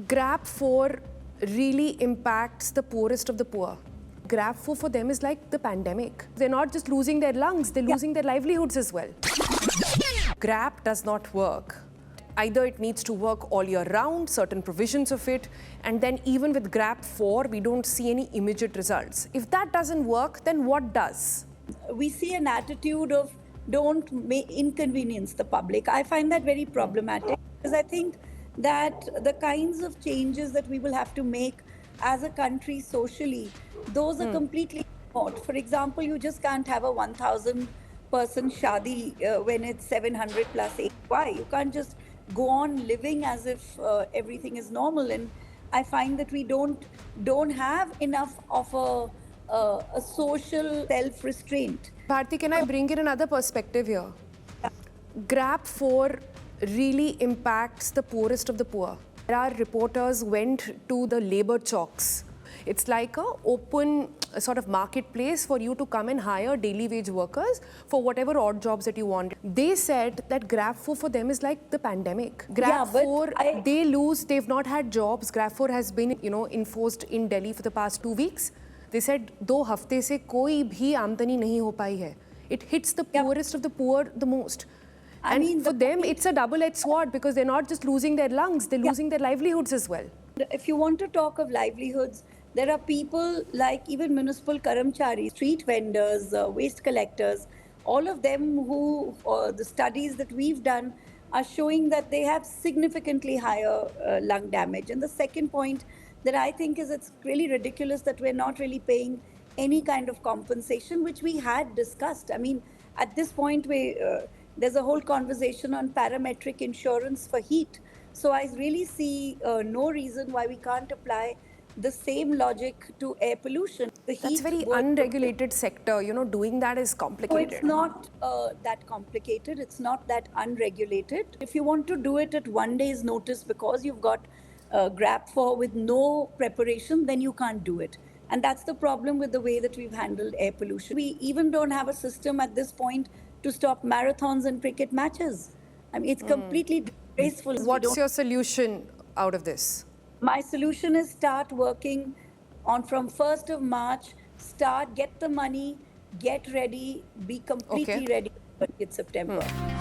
GRAP 4 really impacts the poorest of the poor. GRAP 4 for them is like the pandemic. They're not just losing their lungs, they're losing their livelihoods as well. GRAP does not work. Either it needs to work all year round, certain provisions of it, and then even with GRAP 4, we don't see any immediate results. If that doesn't work, then what does? We see an attitude of don't inconvenience the public. I find that very problematic because I think that the kinds of changes that we will have to make as a country socially, those are completely remote. For example, you just can't have a 1,000 person shadi when it's 700 plus AY. You can't just go on living as if everything is normal. And I find that we don't have enough of a social self-restraint. Bharti, can I bring in another perspective here? GRAP 4 really impacts the poorest of the poor. Our reporters went to the labor chocks. It's like an open sort of marketplace for you to come and hire daily wage workers for whatever odd jobs that you want. They said that GRAP 4 for them is like the pandemic. GRAP 4, they've not had jobs. GRAP 4 has been, enforced in Delhi for the past 2 weeks. They said 2 हफ्ते से कोई भी आमदनी नहीं हो पाई है. It hits the poorest of the poor the most. And for them, it's a double-edged sword because they're not just losing their lungs, they're losing their livelihoods as well. If you want to talk of livelihoods, there are people like even municipal karamchari, street vendors, waste collectors, all of them who, the studies that we've done are showing that they have significantly higher lung damage. And the second point that I think is it's really ridiculous that we're not really paying any kind of compensation, which we had discussed. I mean, at this point, there's a whole conversation on parametric insurance for heat. So I really see no reason why we can't apply the same logic to air pollution. That's very unregulated sector. Doing that is complicated. So it's not that complicated. It's not that unregulated. If you want to do it at 1 day's notice because you've got GRAP 4 with no preparation, then you can't do it. And that's the problem with the way that we've handled air pollution. We even don't have a system at this point to stop marathons and cricket matches. I mean, it's completely disgraceful. What's your solution out of this? My solution is start working on from 1st of March, get the money, get ready, be completely ready for 30th September.